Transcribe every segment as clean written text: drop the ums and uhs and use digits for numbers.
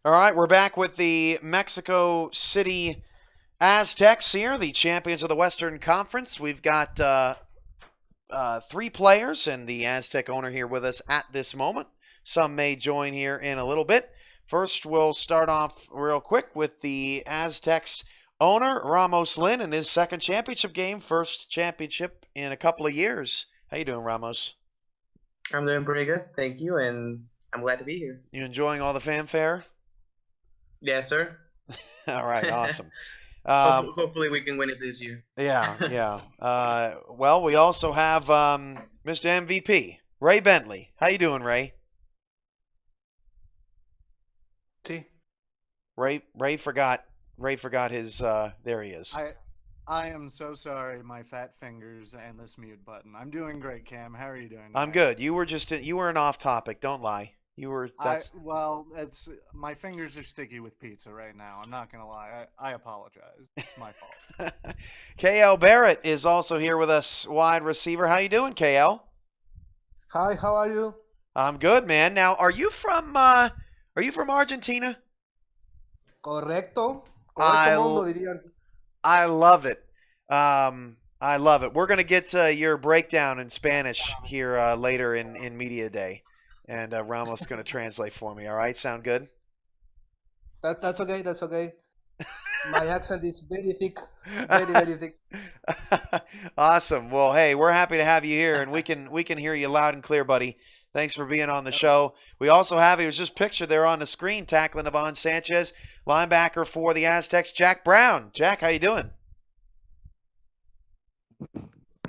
All right, we're back with the Mexico City Aztecs here, the champions of the Western Conference. We've got three players and the Aztec owner here with us at this moment. Some may join here in a little bit. First, we'll start off real quick with the Aztecs owner, Ramos Lin, in his second championship game, first championship in a couple of years. How you doing, Ramos? I'm doing pretty good, thank you, and I'm glad to be here. You enjoying all the fanfare? Yes, sir. All right, awesome. Hopefully we can win it this year. Yeah. Well, we also have Mr. MVP, Ray Bentley. How you doing, Ray? See, Ray forgot his. There he is. I am so sorry, my fat fingers and this mute button. I'm doing great, Cam. How are you doing I'm tonight? good. You were an off topic. Don't lie. You were. That's It's my fingers are sticky with pizza right now. I'm not gonna lie. I apologize. It's my fault. KL Barrett is also here with us, wide receiver. How you doing, KL? Hi, how are you? I'm good, man. Now, are you from Argentina? Correcto. I Correcto mundo, dirían. I love it. I love it. We're gonna get your breakdown in Spanish here later in media day, and Ramos is gonna translate for me. All right, sound good? That's okay, that's okay. My accent is very thick. Very thick. Awesome. Well, hey, we're happy to have you here, and we can hear you loud and clear, buddy. Thanks for being on the show. We also have, it was just pictured there on the screen, tackling Ivan Sanchez, linebacker for the Aztecs, Jack Brown. Jack, how you doing?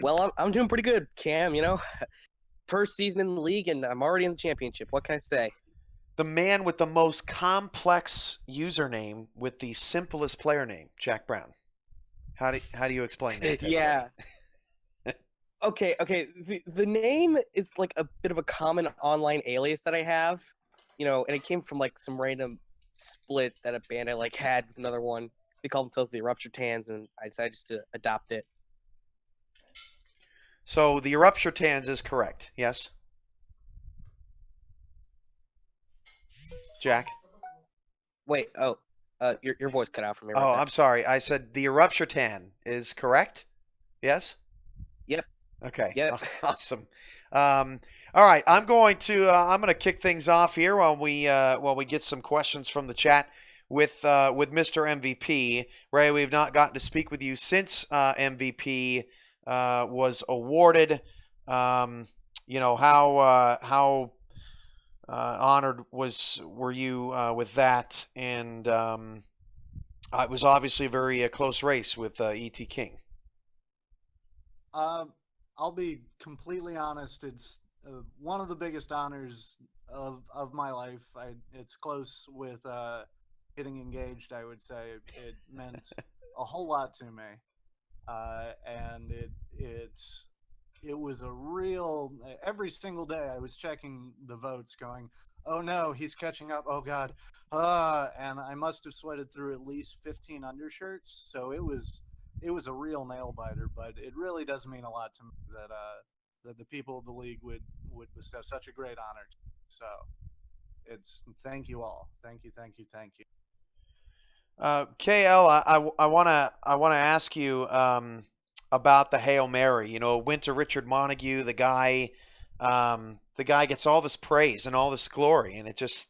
Well, I'm doing pretty good, Cam. First season in the league, and I'm already in the championship. What can I say? The man with the most complex username with the simplest player name, Jack Brown. How do you explain that? Yeah. Okay. The name is like a bit of a common online alias that I have, and it came from like some random split that a band I had with another one. They call themselves the Rupture Tans, and I decided just to adopt it. So the Rupture Tans is correct, yes? Jack? Wait, your voice cut out for me. Oh, Right I'm sorry. I said the Rupture Tan is correct, yes? Yep. Okay. Yep. Awesome. All right, I'm going to kick things off here while we get some questions from the chat with Mr. MVP. Ray, we've not gotten to speak with you since MVP was awarded. How honored were you with that? And it was obviously a very close race with E.T. King. I'll be completely honest. It's one of the biggest honors of my life. It's close with getting engaged. I would say it meant a whole lot to me, and it was a real. Every single day, I was checking the votes, going, "Oh no, he's catching up! Oh God!" And I must have sweated through at least 15 undershirts. So it was a real nail biter, but it really does mean a lot to me that the people of the league would bestow such a great honor. So thank you all. Thank you. KL, I wanna ask you about the Hail Mary. Went to Richard Montague, the guy gets all this praise and all this glory, and it's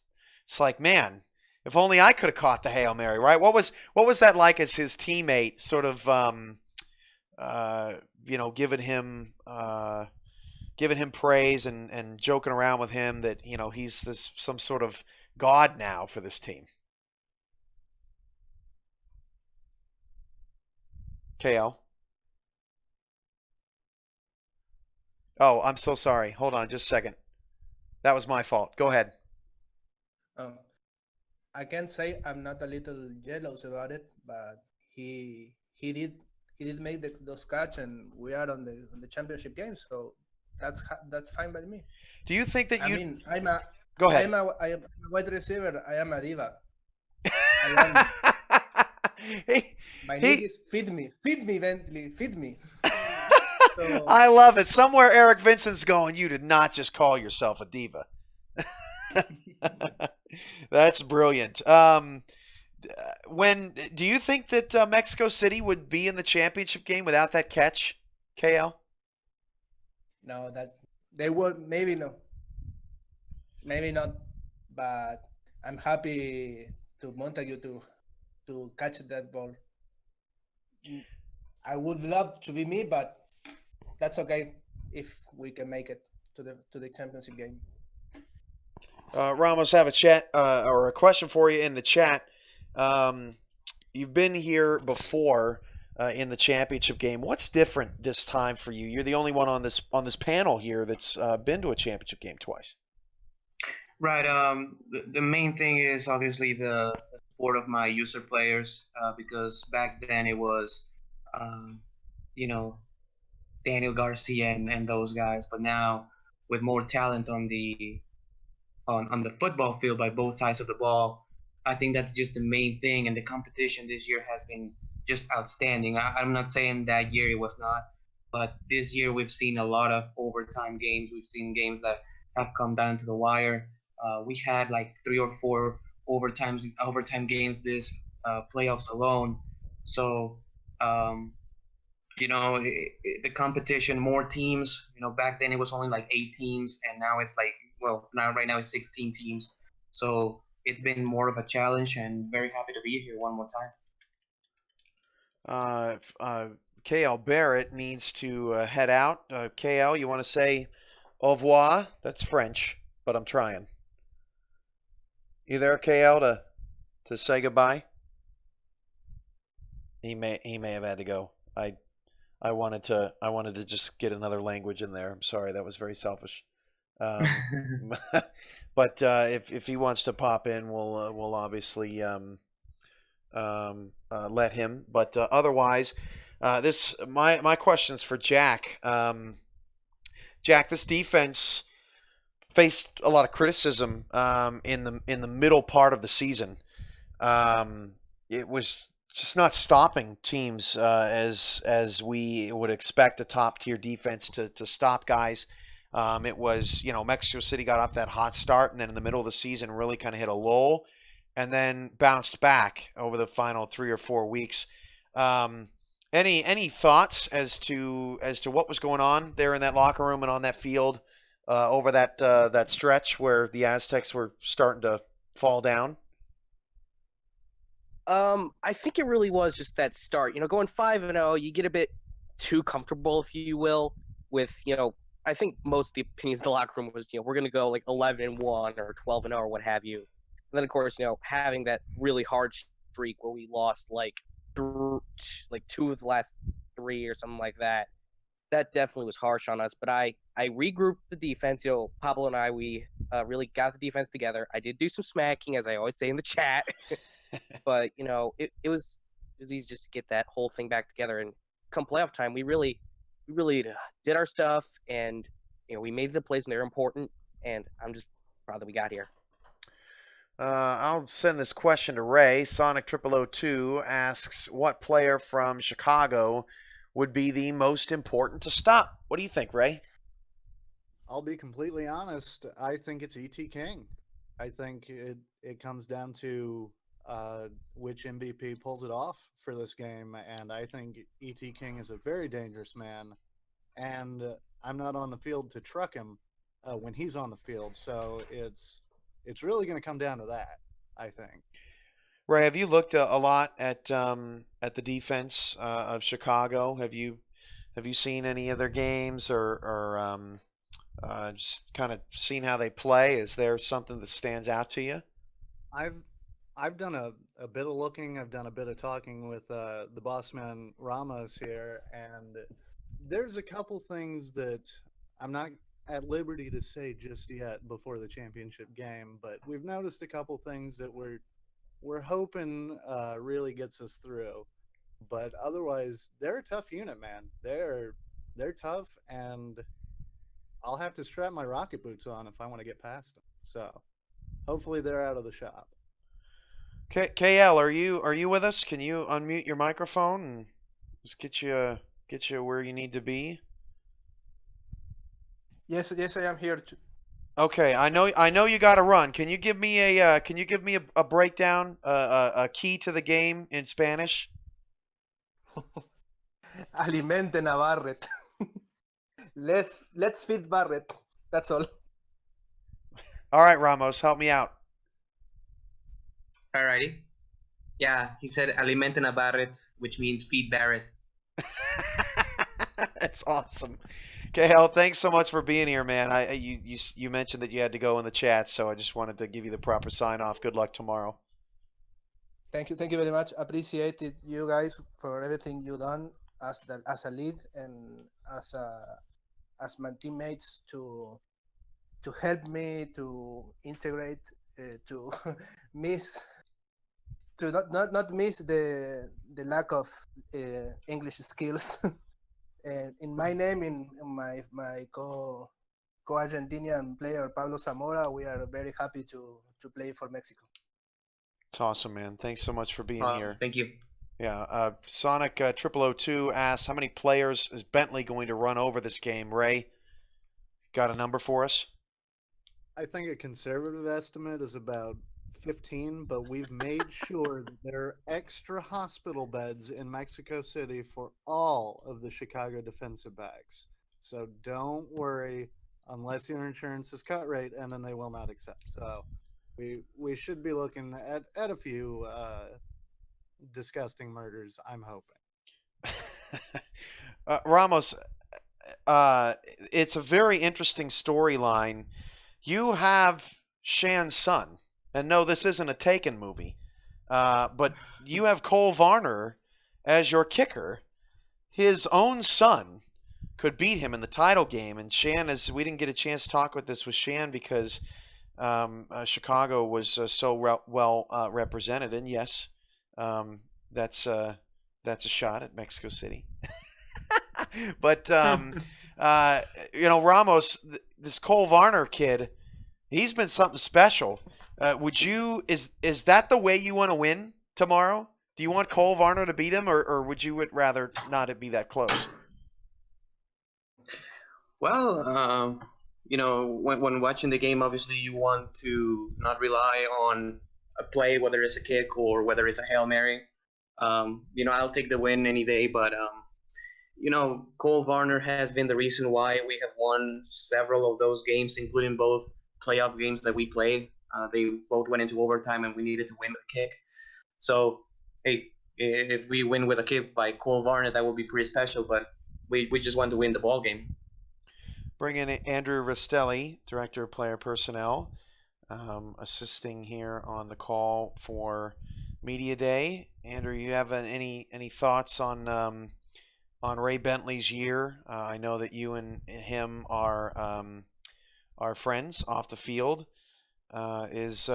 like, man, if only I could have caught the Hail Mary, right? What was that like as his teammate, sort of giving him praise and joking around with him that he's some sort of god now for this team? KL. Oh, I'm so sorry. Hold on just a second. That was my fault. Go ahead. I can say I'm not a little jealous about it, but he did make those catch, and we are on the championship game, so that's fine by me. Do you think that I mean, Go ahead. I am a wide receiver. I am a diva. I am. My name is feed me, Bentley, feed me. So, I love it. Somewhere Eric Vincent's going, you did not just call yourself a diva. That's brilliant. When do you think that Mexico City would be in the championship game without that catch, KL? No, that they would maybe not, but I'm happy to Montague to catch that ball. I would love to be me, but that's okay if we can make it to the championship game. Ramos, have a chat or a question for you in the chat. Um, you've been here before in the championship game. What's different this time for you? You're the only one on this panel here that's been to a championship game twice. Right. The main thing is obviously the support of my user players, because back then it was, um, you know, Daniel Garcia and those guys. But now with more talent on the football field by both sides of the ball, I think that's just the main thing. And the competition this year has been just outstanding. I'm not saying that year it was not, but this year we've seen a lot of overtime games. We've seen games that have come down to the wire. We had like 3 or 4 overtime games this playoffs alone. So um, the competition, more teams. Back then it was only like 8 teams, and now it's like, well, now right now it's 16 teams. So it's been more of a challenge, and very happy to be here one more time. KL Barrett needs to head out. KL, you want to say au revoir? That's French, but I'm trying. You there, KL, to say goodbye? He may have had to go. I wanted to just get another language in there. I'm sorry, that was very selfish. But if he wants to pop in, we'll obviously let him. But otherwise, my question's for Jack. Jack, this defense faced a lot of criticism in the middle part of the season. It was just not stopping teams as we would expect a top tier defense to stop guys. It was, Mexico City got off that hot start, and then in the middle of the season really kind of hit a lull, and then bounced back over the final 3 or 4 weeks. Any thoughts as to what was going on there in that locker room and on that field over that stretch where the Aztecs were starting to fall down? I think it really was just that start. Going 5-0, you get a bit too comfortable, if you will, with I think most of the opinions in the locker room was we're gonna go like 11-1 or 12-0 or what have you. And then of course having that really hard streak where we lost like 2 of the last 3 or something like that. That definitely was harsh on us. But I regrouped the defense. Pablo and I, we really got the defense together. I did do some smacking, as I always say in the chat. But it was easy just to get that whole thing back together. And come playoff time, we really did our stuff, and we made the plays when they were important. And I'm just proud that we got here. I'll send this question to Ray. Sonic 0002 asks, what player from Chicago would be the most important to stop? What do you think, Ray? I'll be completely honest. I think it's E.T. King. I think it comes down to which MVP pulls it off for this game, and I think E.T. King is a very dangerous man, and I'm not on the field to truck him when he's on the field, so it's really going to come down to that, I think. Ray, have you looked a lot at the defense of Chicago? Have you seen any of their games or just kind of seen how they play? Is there something that stands out to you? I've done a bit of looking. I've done a bit of talking with the boss man Ramos here, and there's a couple things that I'm not at liberty to say just yet before the championship game, but we've noticed a couple things that we're hoping really gets us through. But otherwise, they're a tough unit, man. They're tough, and I'll have to strap my rocket boots on if I want to get past them. So hopefully they're out of the shop. KL, are you with us? Can you unmute your microphone and just get you where you need to be? Yes, I am here. Okay, I know you got to run. Can you give me a breakdown, a key to the game in Spanish? Alimenten a Barrett. Let's feed Barrett. That's all. All right, Ramos, help me out. Alrighty. Yeah, he said alimenten a Barrett, which means feed Barrett. That's awesome. Okay, Hal, thanks so much for being here, man. You mentioned that you had to go in the chat, so I just wanted to give you the proper sign off. Good luck tomorrow. Thank you very much. Appreciated you guys for everything you done as a lead and as my teammates to help me to integrate to miss to not miss the lack of English skills. And in my name, in my co-Argentinian player Pablo Zamora, we are very happy to play for Mexico. It's awesome, man. Thanks so much for being here. Thank you. Yeah, Sonic 0002 asks, how many players is Bentley going to run over this game? Ray, got a number for us? I think a conservative estimate is about 15, but we've made sure that there are extra hospital beds in Mexico City for all of the Chicago defensive backs. So don't worry unless your insurance is cut rate, and then they will not accept. So we should be looking at a few disgusting murders, I'm hoping. Ramos, it's a very interesting storyline. You have Shan's son, and no, this isn't a Taken movie, but you have Cole Varner as your kicker. His own son could beat him in the title game, and Shan is. We didn't get a chance to talk with this with Shan because Chicago was so well represented, and yes, that's a shot at Mexico City. But Ramos, this Cole Varner kid, he's been something special. Is that the way you want to win tomorrow? Do you want Cole Varner to beat him, or would you rather not it be that close? Well, when watching the game, obviously you want to not rely on a play, whether it's a kick or whether it's a Hail Mary. I'll take the win any day, but Cole Varner has been the reason why we have won several of those games, including both playoff games that we played. They both went into overtime, and we needed to win with a kick. So, hey, if we win with a kick by Cole Varner, that would be pretty special. But we just want to win the ball game. Bring in Andrew Rastelli, Director of Player Personnel, assisting here on the call for Media Day. Andrew, you have any thoughts on Ray Bentley's year? I know that you and him are friends off the field. Has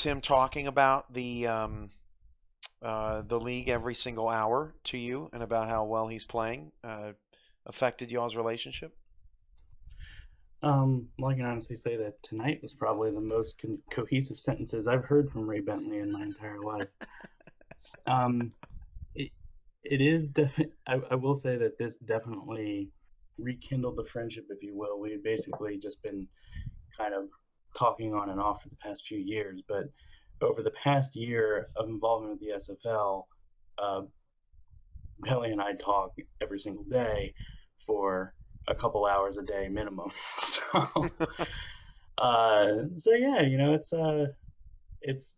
him talking about the league every single hour to you and about how well he's playing affected y'all's relationship? Well, I can honestly say that tonight was probably the most cohesive sentences I've heard from Ray Bentley in my entire life. It is definitely. I will say that this definitely rekindled the friendship, if you will. We had basically just been kind of talking on and off for the past few years, but over the past year of involvement with the SFL, Billy and I talk every single day for a couple hours a day minimum. So yeah, it's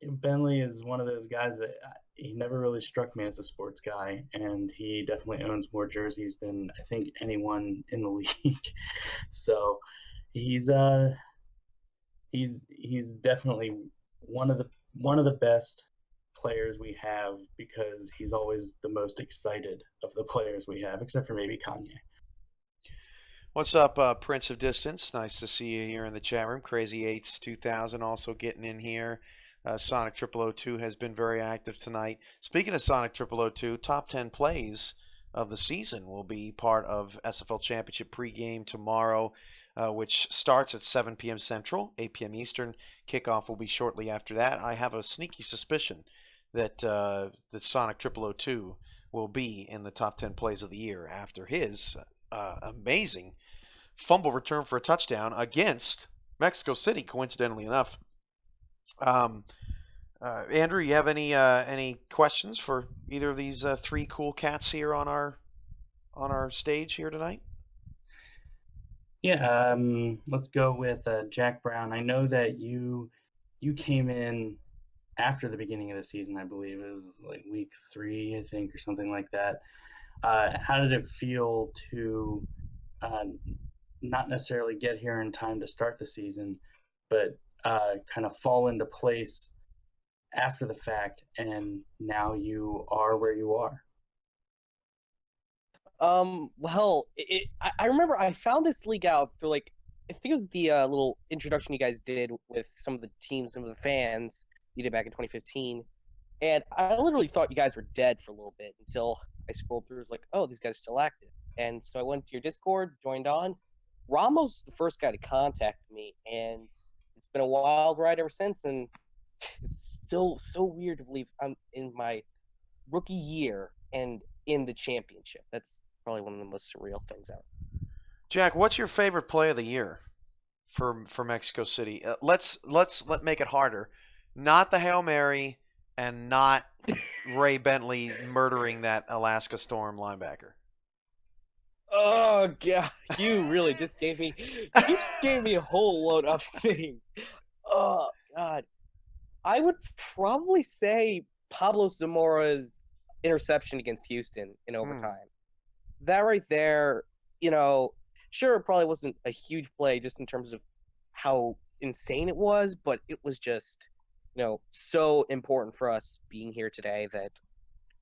Bentley is one of those guys that he never really struck me as a sports guy, and he definitely owns more jerseys than I think anyone in the league. So he's definitely one of the best players we have, because he's always the most excited of the players we have, except for maybe Kanye. What's up, Prince of Distance? Nice to see you here in the chat room. Crazy 8s 2000 also getting in here. Sonic 0002 has been very active tonight. Speaking of Sonic 0002, top 10 plays of the season will be part of SFL Championship pregame tomorrow, which starts at 7 p.m. Central, 8 p.m. Eastern. Kickoff will be shortly after that. I have a sneaky suspicion that Sonic 0002 will be in the top 10 plays of the year after his amazing fumble return for a touchdown against Mexico City, coincidentally enough. Andrew, you have any questions for either of these three cool cats here on our stage here tonight? Yeah, let's go with Jack Brown. I know that you came in after the beginning of the season. I believe it was like week 3, I think, or something like that. How did it feel to uh, not necessarily get here in time to start the season, but kind of fall into place after the fact, and now you are where you are? Well, I remember I found this league out through like I think it was the little introduction you guys did with some of the teams, some of the fans you did back in 2015, and I literally thought you guys were dead for a little bit until I scrolled through. It was like, oh, these guys are still active, and so I went to your Discord, joined on. Ramos is the first guy to contact me, and it's been a wild ride ever since. And it's still so weird to believe I'm in my rookie year and in the championship. That's probably one of the most surreal things ever. Jack, what's your favorite play of the year for Mexico City? Let's make it harder. Not the Hail Mary and not Ray Bentley murdering that Alaska Storm linebacker. Oh god, you really just gave me a whole load of things. Oh god. I would probably say Pablo Zamora's interception against Houston in overtime. That right there, sure, it probably wasn't a huge play just in terms of how insane it was, but it was just, so important for us being here today that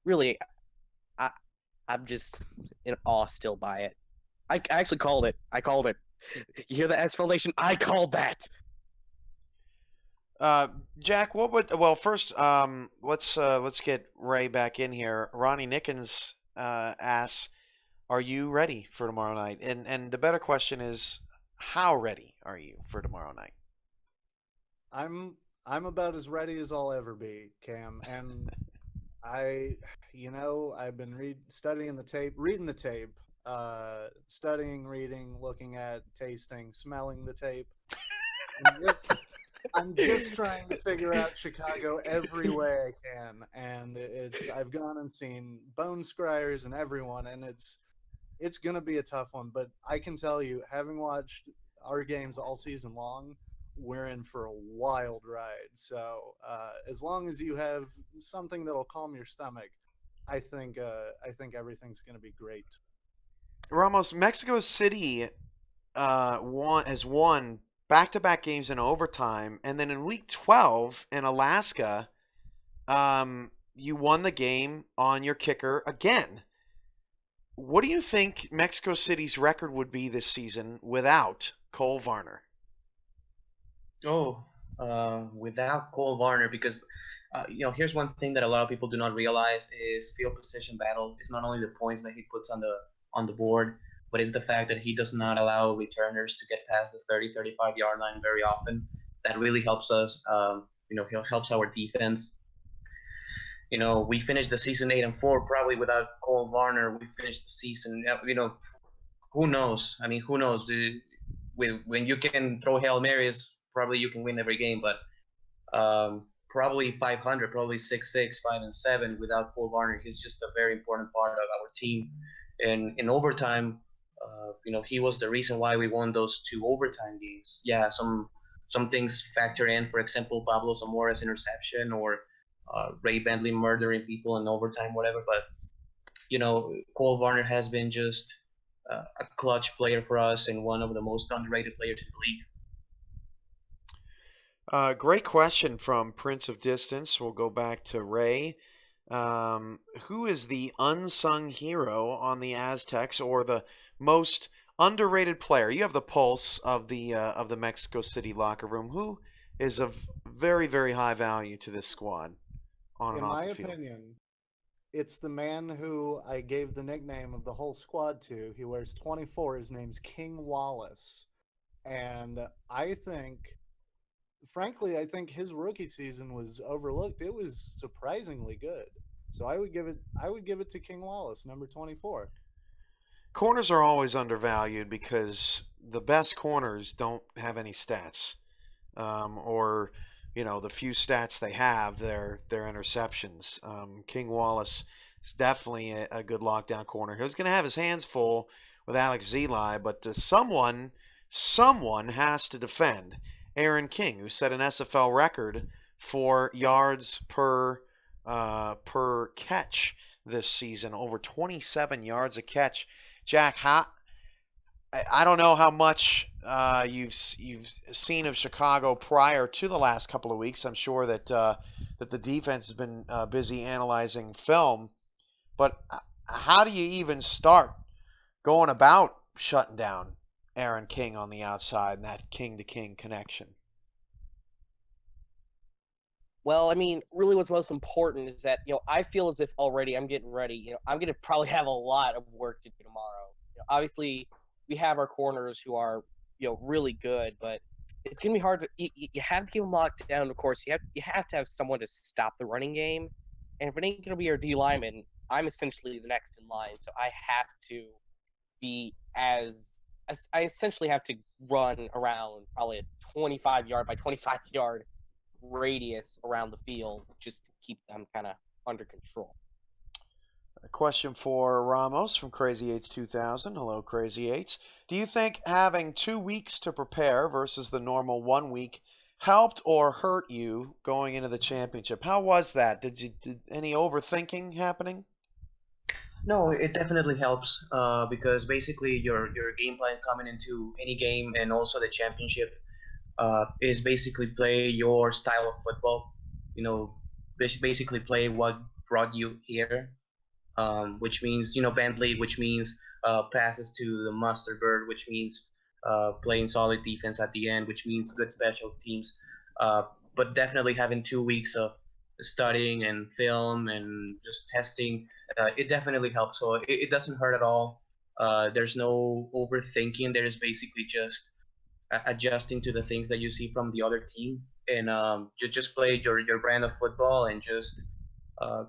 really, I'm just in awe still by it. I actually called it. I called it. You hear the SFL Nation? I called that. Jack, first let's get Ray back in here. Ronnie Nickens asks, "Are you ready for tomorrow night?" And the better question is, how ready are you for tomorrow night? I'm about as ready as I'll ever be, Cam. And I've been studying the tape, reading the tape, studying, reading, looking at, tasting, smelling the tape. I'm just trying to figure out Chicago every way I can, and I've gone and seen Bone Scryers and everyone, and it's gonna be a tough one. But I can tell you, having watched our games all season long, we're in for a wild ride. So as long as you have something that'll calm your stomach, I think everything's gonna be great. Ramos, Mexico City has won back-to-back games in overtime, and then in Week 12 in Alaska, you won the game on your kicker again. What do you think Mexico City's record would be this season without Cole Varner? Without Cole Varner, because here's one thing that a lot of people do not realize is field position battle. It's not only the points that he puts on the board, but it's the fact that he does not allow returners to get past the 30-35 yard line very often. That really helps us. He helps our defense. We finished the season 8-4 probably without Cole Varner. We finished the season. Who knows? I mean, who knows? When you can throw Hail Marys, probably you can win every game. But probably 500, probably 6-6, 5-7 without Cole Varner. He's just a very important part of our team. And in overtime, he was the reason why we won those 2 overtime games. Yeah, some things factor in. For example, Pablo Zamora's interception or Ray Bentley murdering people in overtime, whatever. But Cole Varner has been just a clutch player for us and one of the most underrated players in the league. Great question from Prince of Distance. We'll go back to Ray. Who is the unsung hero on the Aztecs, or the most underrated player? You have the pulse of the Mexico City locker room. Who is of very, very high value to this squad on and off the field? In my opinion, it's the man who I gave the nickname of the whole squad to. He wears 24. His name's King Wallace. And frankly, I think his rookie season was overlooked. It was surprisingly good. So I would give it to King Wallace, number 24. Corners are always undervalued because the best corners don't have any stats, or the few stats they have, they're interceptions. King Wallace is definitely a good lockdown corner. He's going to have his hands full with Alex Zeli, but someone has to defend Aaron King, who set an SFL record for yards per catch this season, over 27 yards a catch. Jack, I don't know how much you've seen of Chicago prior to the last couple of weeks. I'm sure that the defense has been busy analyzing film, but how do you even start going about shutting down Aaron King on the outside and that king to king connection? Well, I mean, really what's most important is that, I feel as if already I'm getting ready. I'm going to probably have a lot of work to do tomorrow. Obviously, we have our corners who are, really good, but it's going to be hard to, you have to keep them locked down. Of course, you have to have someone to stop the running game. And if it ain't going to be your D lineman, I'm essentially the next in line. So I have to be I essentially have to run around probably a 25 yard by 25 yard radius around the field just to keep them kind of under control. A question for Ramos from Crazy Eights 2000. Hello, Crazy Eights. Do you think having 2 weeks to prepare versus the normal 1 week helped or hurt you going into the championship? How was that? Did any overthinking happening? No, it definitely helps because basically your game plan coming into any game and also the championship is basically play your style of football. Basically play what brought you here, which means Bentley, which means passes to the mustard bird, which means playing solid defense at the end, which means good special teams. But definitely having 2 weeks of studying and film and just testing, it definitely helps. So it doesn't hurt at all. There's no overthinking. There's basically just adjusting to the things that you see from the other team, and just play your brand of football and just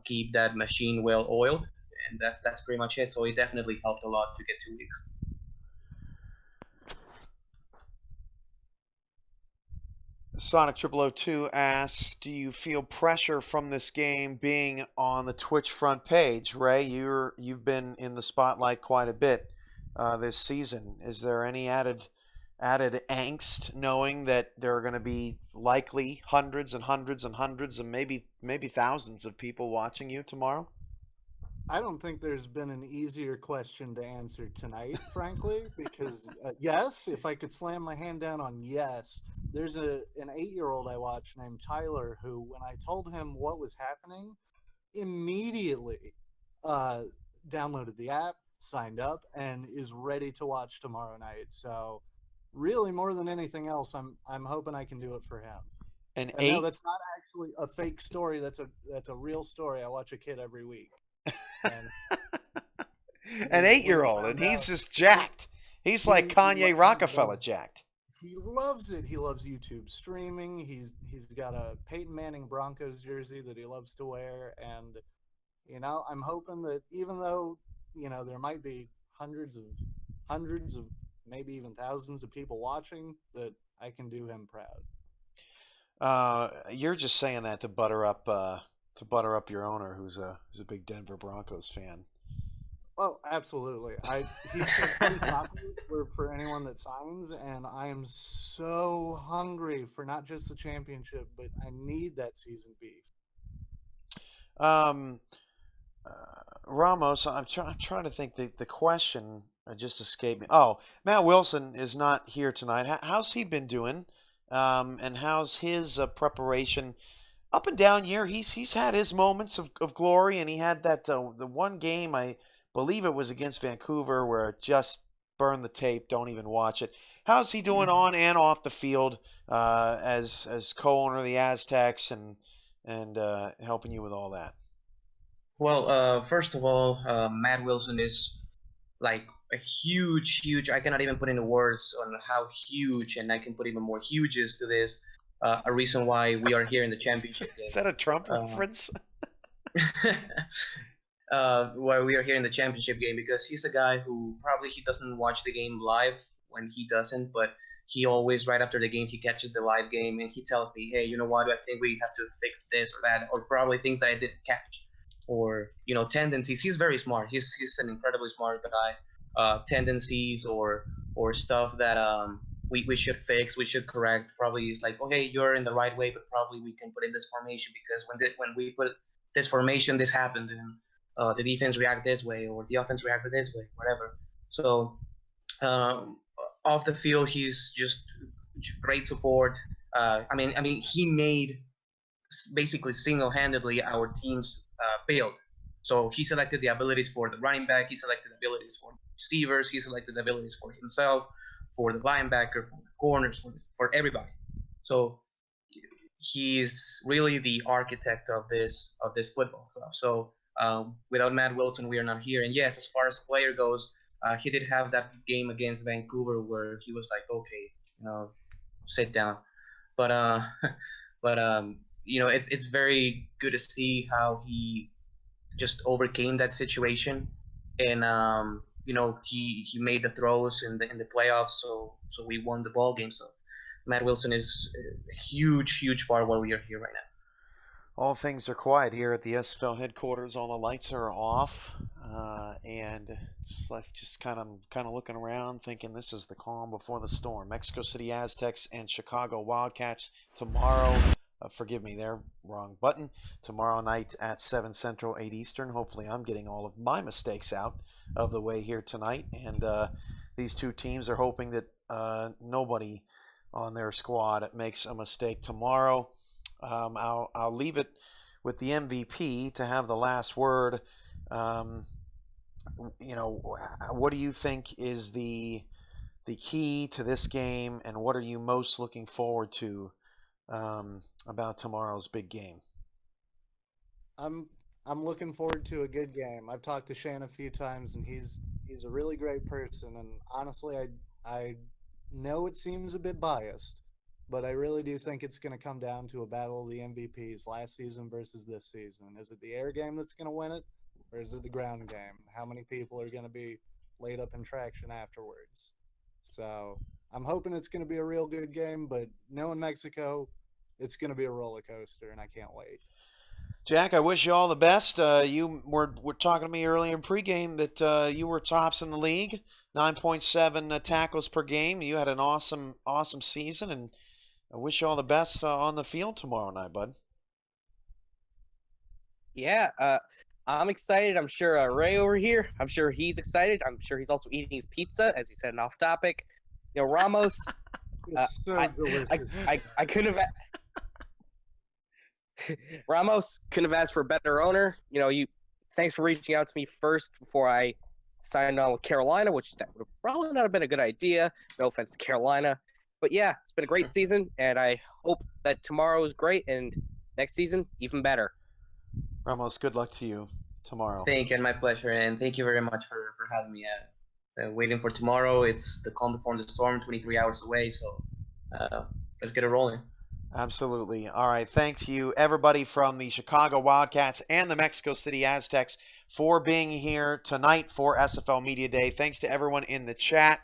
keep that machine well oiled, and that's pretty much it. So it definitely helped a lot to get 2 weeks. Sonic 0002 asks, do you feel pressure from this game being on the Twitch front page? Ray, you've been in the spotlight quite a bit this season. Is there any added angst knowing that there are going to be likely hundreds and hundreds and hundreds and maybe thousands of people watching you tomorrow? I don't think there's been an easier question to answer tonight, frankly, because yes, if I could slam my hand down on yes, there's an 8-year-old I watch named Tyler who, when I told him what was happening, immediately downloaded the app, signed up, and is ready to watch tomorrow night. So really, more than anything else, I'm hoping I can do it for him. And no, that's not actually a fake story. That's a real story. I watch a kid every week. And an 8-year-old, and he's just jacked. He's like Kanye Rockefeller jacked. He loves it. He loves YouTube streaming. He's got a Peyton Manning Broncos jersey that he loves to wear, and I'm hoping that even though there might be hundreds of maybe even thousands of people watching, that I can do him proud. You're just saying that to butter up your owner, who's a big Denver Broncos fan. Oh, absolutely. He's pretty popular for anyone that signs, and I am so hungry for not just the championship, but I need that seasoned beef. Ramos, I'm trying to think. The question just escaped me. Oh, Matt Wilson is not here tonight. How's he been doing? And how's his preparation? Up and down year, he's had his moments of glory, and he had that the one game, I believe it was against Vancouver, where it just burned the tape. Don't even watch it. How's he doing on and off the field as co-owner of the Aztecs and helping you with all that? Well, first of all, Matt Wilson is like a huge. I cannot even put into words on how huge, and I can put even more huges to this. A reason why we are here in the championship game. Is that a Trump reference? while we are here in the championship game, because he's a guy who probably he doesn't watch the game live when he doesn't, but he always right after the game he catches the live game and he tells me, hey, you know what? I think we have to fix this or that, or probably things that I didn't catch, or tendencies. He's very smart. He's an incredibly smart guy. Tendencies or stuff that we should fix, we should correct. Probably it's like, okay, you're in the right way, but probably we can put in this formation because when we put this formation, this happened, and the defense react this way or the offense reacted this way, whatever. So um, off the field, he's just great support. I mean, he made basically single-handedly our team's build. So he selected the abilities for the running back, he selected abilities for the receivers, he selected abilities for himself, for the linebacker, for the corners, for everybody. So he's really the architect of this football club. So without Matt Wilson, we are not here. And yes, as far as player goes, he did have that game against Vancouver where he was like, okay, sit down. But but it's very good to see how he just overcame that situation, and he made the throws in the playoffs, so we won the ball game. So Matt Wilson is a huge part of why we are here right now. All things are quiet here at the SFL headquarters. All the lights are off, and just kind of looking around, thinking this is the calm before the storm. Mexico City Aztecs and Chicago Wildcats tomorrow. Forgive me, there, wrong button. Tomorrow night at 7 Central, 8 Eastern. Hopefully, I'm getting all of my mistakes out of the way here tonight. And these two teams are hoping that nobody on their squad makes a mistake tomorrow. I'll leave it with the MVP to have the last word. What do you think is the key to this game, and what are you most looking forward to about tomorrow's big game? I'm looking forward to a good game. I've talked to Shane a few times, and he's a really great person. And honestly, I know it seems a bit biased, but I really do think it's going to come down to a battle of the MVPs last season versus this season. Is it the air game that's going to win it, or is it the ground game? How many people are going to be laid up in traction afterwards? So I'm hoping it's going to be a real good game, but knowing Mexico, it's going to be a roller coaster, and I can't wait. Jack, I wish you all the best. You were talking to me earlier in pregame that you were tops in the league, 9.7 tackles per game. You had an awesome season, and I wish you all the best on the field tomorrow night, bud. Yeah, I'm excited. I'm sure Ray over here, I'm sure he's excited. I'm sure he's also eating his pizza, as he said, an off topic. Ramos, It's so delicious. I couldn't have. Ramos couldn't have asked for a better owner. Thanks for reaching out to me first before I signed on with Carolina, which that would probably not have been a good idea. No offense to Carolina. But yeah, it's been a great season, and I hope that tomorrow is great, and next season, even better. Ramos, good luck to you tomorrow. Thank you, and my pleasure, and thank you very much for having me. Waiting for tomorrow. It's the calm before the storm, 23 hours away, so let's get it rolling. Absolutely. All right. Thanks you, everybody from the Chicago Wildcats and the Mexico City Aztecs for being here tonight for SFL Media Day. Thanks to everyone in the chat.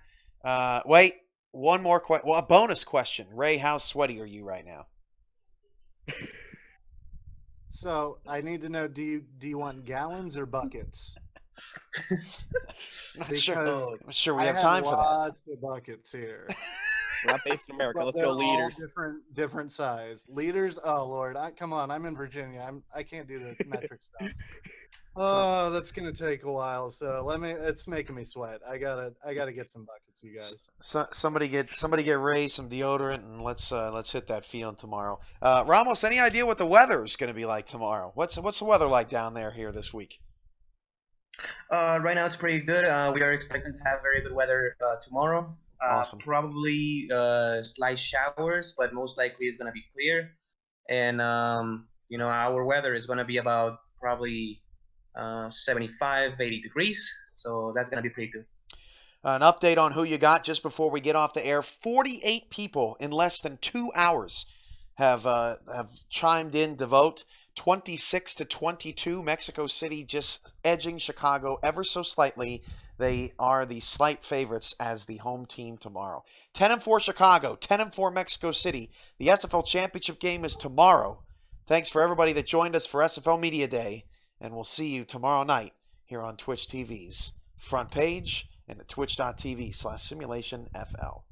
Wait, one more question. Well, a bonus question. Ray, how sweaty are you right now? So I need to know: do you want gallons or buckets? I'm sure we have time for that. Lots of buckets here. We're not based in America. But Let's go they're all liters. different size. Liters. Oh Lord, come on! I'm in Virginia. I can't do the metric stuff. Oh, that's gonna take a while. So it's making me sweat. I gotta get some buckets, you guys. So, somebody get Ray some deodorant, and let's hit that field tomorrow. Ramos, any idea what the weather is going to be like tomorrow? What's the weather like down there here this week? Right now it's pretty good. We are expecting to have very good weather tomorrow. Awesome. Probably slight showers, but most likely it's gonna be clear. And our weather is gonna be about probably 75, 80 degrees. So that's gonna be pretty good. An update on who you got just before we get off the air. 48 people in less than 2 hours have chimed in to vote. 26-22. Mexico City just edging Chicago ever so slightly. They are the slight favorites as the home team tomorrow. 10-4 Chicago, 10-4 Mexico City. The SFL championship game is tomorrow. Thanks for everybody that joined us for SFL Media Day, and we'll see you tomorrow night here on Twitch TV's front page and at twitch.tv/simulationfl.